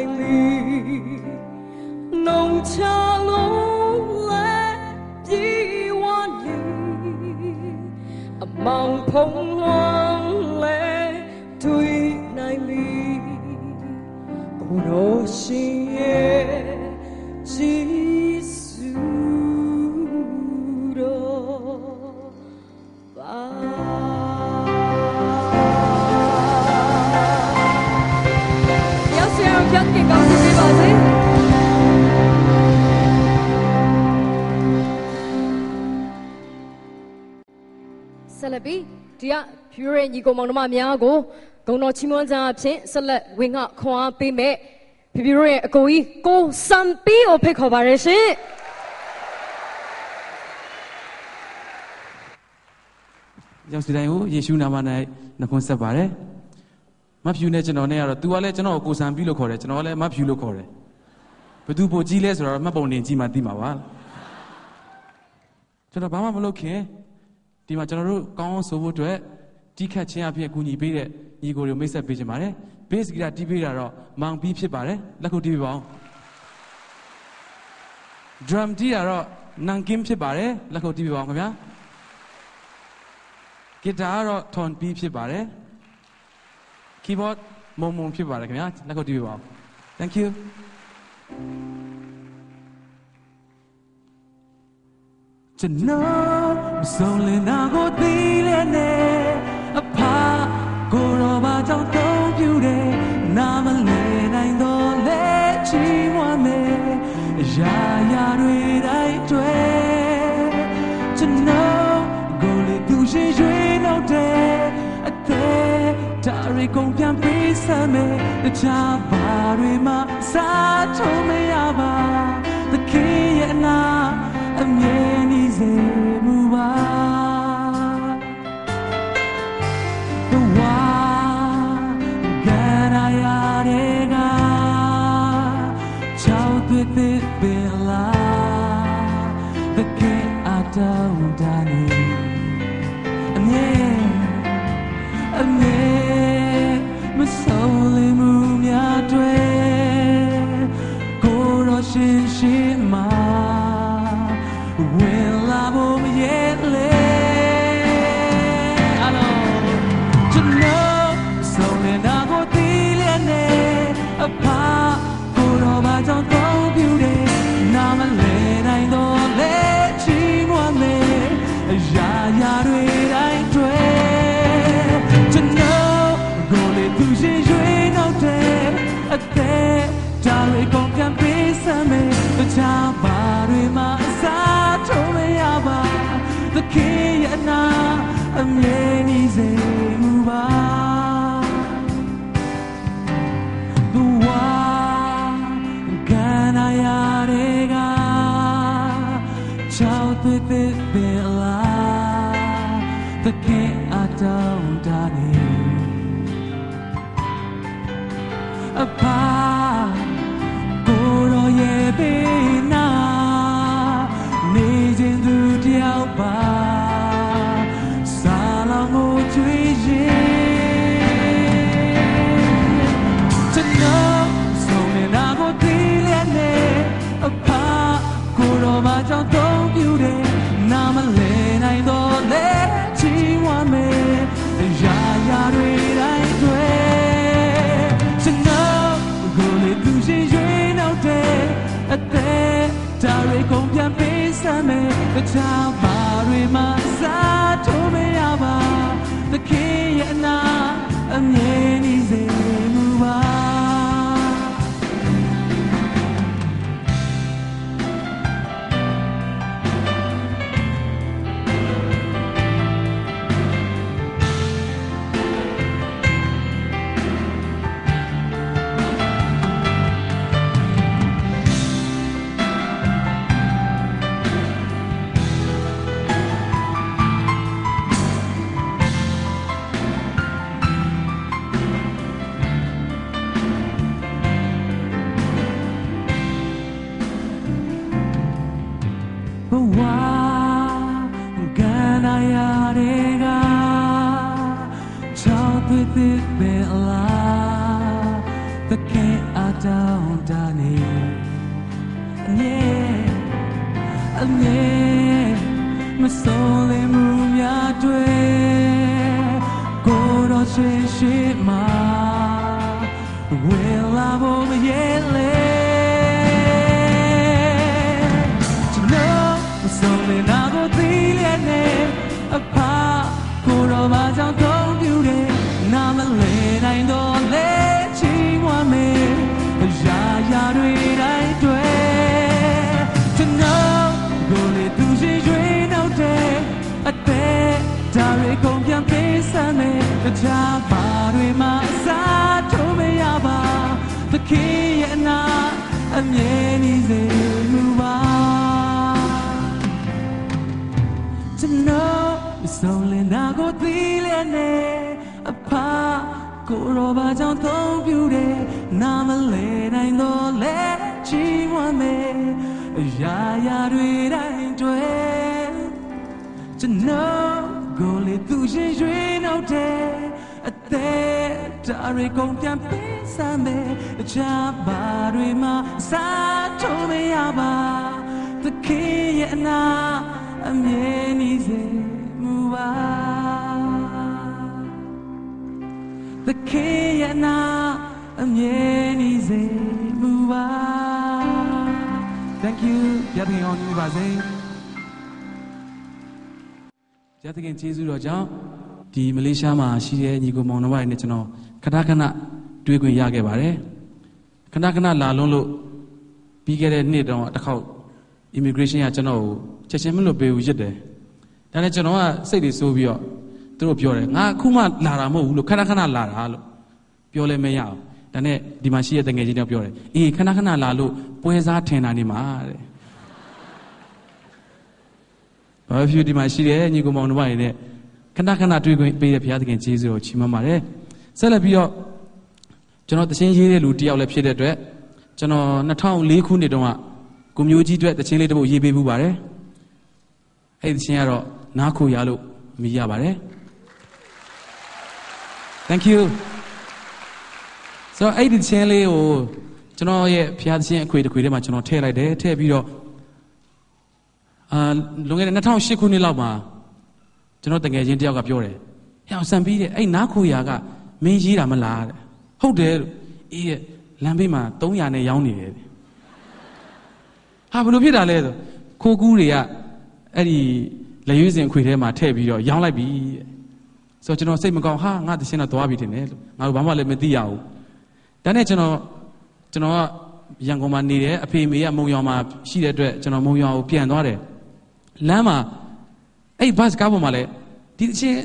နိုင်မည်နှုံချလုံးလဲပြေဝနေအမောင်ဖုံးလွှမ်းလဲတွေ့နိုင်မည်ကိုယ်တော်ရှင်ရဲ့ဂျေစုတော်ပါပြန်ကြည့်ကောင်းကြည့်ပါစေဆက်လက်ပြီးဒီကဖြူရဲညီကောင်မောင်နှမများကိုဂုဏ်တော်ချီးမွမ်းခြင်းအဖြစ်ဆက်လက်ဝင်ငှခွန်အားပေးမဲ့ဖြူရဲအကိုကြီးကိုစံပီးကိုဖိတ်ခေါ်ပါရရှင်ရောက်စီတိုင်းကိုယေရှုနာမ၌နှုတ်ခွန်းဆက်ပါတယ်မဖြူနဲ့ကျွန်တော်နဲ့ကတော့ तू ကလည်းကျွန်တော်ကိုစံပြီးလို့ခေါ်တယ်ကျွန်တော်ကလည်းမဖြူလို့ခေါ်တယ်ဘယ်သူပိုကြီးလဲဆိုတော့မှတ်ပုံတင်ကြီးမှသိမှာပါကျွန်တော်ဘာမှမလုပ်ခင်ဒီမှာကျွန်တော်တို့ကောင်းအောင်ဆိုဖို့အတွက်တီးခတ်ခြင်းအဖြစ်အကူအညီပေးတဲ့ညီကိုတွေကိုမိတ်ဆက်ပေးချင်ပါတယ်ဘေ့စ်ဂီတာတီးပေးတာတော့မောင်ပြီးဖြစ်ပါတယ်လက်ခုပ်တီးပေးပါအောင်ဒရမ်တီးတာတော့နန်ကင်းဖြစ်ပါတယ်လက်ခုပ်တီးပေးပါအောင်ခင်ဗျာဂီတာကတော့ထွန်ပြီးဖြစ်ပါတယ်keyboard မုံဖြစ်ပါတယ်ခင်ဗျာလက်ခုပ်တီးပေးပါဦး thank you ကျွန်တော်မဆုံးလင်းတာကိုသိလဲနဲ့အဖာကိုရောဘာကြောင့်တုံးပြူတယ်နာမလဲနိုင်တော့လဲချီးမွမ်းမယ်ရာရာတွေတိုင်းတွေ့ကျွန်တော်ကိုလေသူရှိရွေးတော့တဲ့အသေးဒါရီကုန်ပြန်ပေးစမ်းမယ်တခြားဘာတွေမှစားထုံးမရပါသခင်ရဲ့နာအမြဲတည်စေမှုပါဘဝကရာရတဲ့ကချောက်သွေးသေးပင်လာသခင်အတောင်းတနေအမြဲမဆုံးလင်းမှုများတွေ့ကိုယ်တော်ရှင်ရှင်မှာဝင်လာဖို့မရဲ့လေအလောကျွန်တော်ဆုံးလင်းတာကိုသိလျက်နဲ့အဖာကိုယ်တော်ဘာကြောင့်တောင်းပြတယ်နာမလဲနိုင်တော့လေချီးမွမ်းမယ်အရာရာတွေတိုင်းတွေ့သူရှိရွေးနောက်တဲ့အသက်ဒါရီကုန်ပြန်ပေးစမ်းမယ်တခြားဘာတွေမှအစားထုံးမရပါသခင်ရဲ့နာအမြဲတည်စေမှုပါဘဝကနာရတဲ့ကချောက်သွေးသေးပင်လာသခင်အတောင်းတနေအဖာကိုရောရဲ့ဘေးနာနေခြင်းသူတယောက်ပါစာလောင်းကိုကြွေးရင်ကျွန်တော်ဆုံးနေတာကိုသိလျက်နဲ့အဖာကိုရောဘာကြောင့်တုံးပြူတယ်နာမလဲနိုင်တော့လေချီးဝမ်းမယ်ရာရာတွေတိုင်းတွေ့သူရှိရွေးနောက်တဲ့အသက်ဒါရီကုန်ပြန်ပေးစမ်းမယ်တခြားဘာတွေမှစားထုံးမရပါသခင်ရဲ့နာအမြဲတည်စေမှုပါ တောင်းတနေအမြဲမဆုံးလမှုများတွေ့ကိုယ်တော်ရှိမှာဝေလာဖို့မရဲလေကျွန်တော်မဆုံးလနာကိုသိလျက်နေအဖကိုယ်တော်ဘာကြောင့်သုံးပြတယ်နာမလဲနိုင်တော့လေချီးမွမ်းမေရာတွေတိုင်းတွေ့ကျွန်တော်ကိုယ်လေးသူရှိရွေးနှုတ်တဲ့အသက်ဒါတွေကုန်ပြန်ပေးစမ်းမယ်ကြားပါတွေမှာအစားထိုးမရပါသခင်ရဲ့အနာအမြဲတည်စေမှုပါကျွန်တော်ဆုံးလနာကိုသိလျက်နေအဖကိုယ်တော်ဘာကြောင့်သုံးပြတယ်နာမလဲနိုင်တော့လဲချီးမွမ်းမယ်ရာတွေတိုင်းတွေ့ကျွန်တော်ကိုယ်လေးသူရှင်ရွေးနှုတ်တဲ့အသက်တာတွေကုန်ပြန်ပေးစမ်းမယ်ချာပါတွေမှာစားထိုးမရပါသခင်ရဲ့အနာအမြဲတည်စေမှုပါThe Kiyana Amyenize Muba. Thank you. Yathing on you baze. Yathing Jesu Roja. The Malaysia ma she Nigo Monawa in it no. Katakana Dugu Yagabare. Kanakana La Lolo. Bigger need on the cow. Immigration at Jano. Chachemelo be Ujede. Then at Janoa say this so we are. သူတို့ပြောတယ်ငါခုမှလာတာမဟုတ်ဘူးလို့ခဏခဏလာတာလို့ပြောလဲမရအောင်ဒါနဲ့ဒီမှာရှိတဲ့တငယ်ချင်းတွေပြောတယ်အေးခဏခဏလာလို့ပွဲစားထင်တာနေမှာတဲ့ဘာဖြစ်ဒီမှာရှိတဲ့ညီကောင်မောင်တို့တွေနဲ့ခဏခဏတွေ့ခွင့်ပေးတဲ့ဘုရားသခင်ကျေးဇူးတော်ချီးမွမ်းပါတယ်ဆက်လက်ပြီးတော့ကျွန်တော်တခြင်းရေးတဲ့လူတယောက်လည်းဖြစ်တဲ့အတွက်ကျွန်တော်2004ခုနှစ်တုန်းကကိုမျိုးကြီးအတွက်တခြင်းလေးတစ်ပုဒ်ရေးပေးမှုပါတယ်အဲ့ဒီတခြင်းကတော့နားခိုရလို့မြည်ရပါတယ်Thank you. So အဲ့ဒီချင်းလေးကိုကျွန်တော်ရဲ့ဖျားချင်းအခွေတစ်ခွေထဲမှာကျွန်တော်ထည့်လိုက်တယ်ထည့်ပြီးတော့လွန်ခဲ့တဲ့2008ခုနှစ်လောက်မှာကျွန်တော်တငယ်ချင်းတယောက်ကပြောတယ်ဟဲ့အောင်ဆန်ပြီးတဲ့အဲ့နားခိုရာကမင်းရေးတာမလားတဲ့ဟုတ်တယ်လို့အေးရဲ့လမ်းဘေးမှာ300နဲ့ရောင်းနေတယ်ဟာဘယ်လိုဖြစ်တာလဲဆိုခိုးကူးတွေကအဲ့ဒီလက်ရွေးစင်အခွေထဲမှာထည့်ပြီးတော့ရောင်းလိုက်ပြီတဲ့ဆိုကျွန်တော်စိတ်မကောင်းဟာငါတရှင်းတော့သွားပြီတင်တယ်လို့ငါတို့ဘာမှလည်းမသိရဘူးဒါနဲ့ကျွန်တော်ကရန်ကုန်မှာနေတယ်အဖေမေကမုံရွာမှာရှိတဲ့အတွက်ကျွန်တော်မုံရွာကိုပြန်သွားတယ်လမ်းမှာအဲ့ဘတ်ကားပေါ်မှာလည်းဒီတရှင်း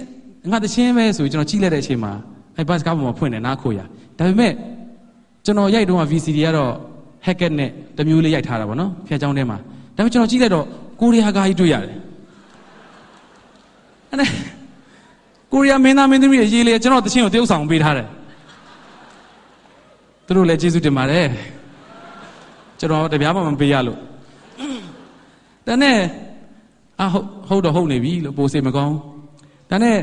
ငါတရှင်းပဲဆိုကျွန်တော်ကြည့်လိုက်တဲ့အချိန်မှာအဲ့ဘတ်ကားပေါ်မှာဖွင့်တယ်နားခိုရဒါပေမဲ့ကျွန်တော်ရိုက်တော့ VCD ကတော့ hacket နဲ့တမျိုးလေးရိုက်ထားတာပေါ့နော်ဖျက်ချောင်းထဲမှာဒါပေမဲ့ကျွန်တော်ကြည့်လိုက်တော့ကိုရီးယားကားကြီးတွေ့ရတယ်အဲ့ဒါကိုရီးယားမင်းသားမင်းသမီးတွေရေးလေကျွန်တော်တချင်းကိုတရုပ်ဆောင်ပေးထားတယ်သူတို့လည်းကျေးဇူးတင်ပါတယ်ကျွန်တော်တပြားမှမပေးရလို့ဒါနဲ့ဟုတ်တော့ဟုတ်နေပြီလို့ပိုစိတ်မကောင်းဒါနဲ့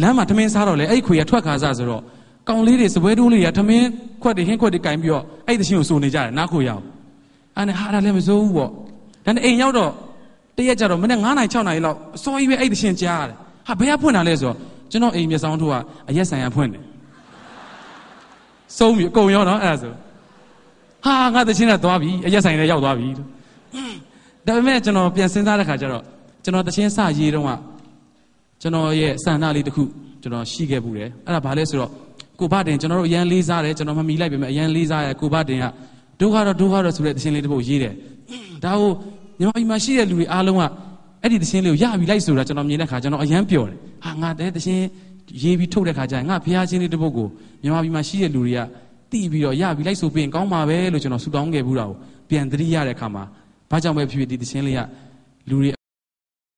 လမ်းမှာထမင်းစားတော့လေအဲ့ခွေကထွက်ခါစားဆိုတော့ကောင်လေးတွေစပွဲတိုးလေးကထမင်းခွက်တွေဟင်းခွက်တွေကင်ပြီးတော့အဲ့တချင်းကိုစိုးနေကြတယ်နားခိုရအောင်အဲ့နဲ့ဟာဒါလည်းမစိုးဘူးပေါ့ဒါနဲ့အိမ်ရောက်တော့တရက်ကြတော့မနေ့9နာရီ6နာရီလောက်အစောကြီးပဲအဲ့တချင်းကြားရတယ်ဟာဘယ်ကဖွင့်တာလဲဆိုတော့ကျွန်တော်အိမ်မျက်စောင်းထိုးကအရက်ဆိုင်ရဖွင့်တယ်စုံပြီအကုန်ရောနော်အဲ့ဒါဆိုဟာငါတချင်းနဲ့သွားပြီအရက်ဆိုင်လည်းရောက်သွားပြီဒါပေမဲ့ကျွန်တော်ပြန်စဉ်းစားတဲ့ခါကျတော့ကျွန်တော်တချင်းစရေးတော့ကကျွန်တော်ရဲ့စံနာလေးတစ်ခုကျွန်တော်ရှိခဲ့ဘူးတယ်အဲ့ဒါဘာလဲဆိုတော့ကိုဘတင်ကျွန်တော်တို့အရန်လေးစားတယ်ကျွန်တော်မမီလိုက်ပြီမဲ့အရန်လေးစားရကိုဘတင်ကဒုက္ခတော့ဆိုတဲ့တချင်းလေးတစ်ပုဒ်ရေးတယ်ဒါကိုညီမကြီးမရှိတဲ့လူတွေအားလုံးကအဲ့ဒီတခြင်းလေးကိုရပြီလိုက်ဆိုတာကျွန်တော်မြင်တဲ့ခါကျွန်တော်အယမ်းပျော်တယ်ဟာငါတဲ့တခြင်းရေးပြီးထုတ်တဲ့ခါကျရင်ငါဖျားချင်းလေးတစ်ပုဒ်ကိုမြန်မာပြည်မှာရှိတဲ့လူတွေကတိပြီးတော့ရပြီလိုက်ဆိုပြီးရင်ကောင်းပါပဲလို့ကျွန်တော်ဆူတောင်းခဲ့ဘူးတာကိုပြန်သတိရတဲ့ခါမှာဘာကြောင့်ပဲဖြစ်ဖြစ်ဒီတခြင်းလေးကလူတွေ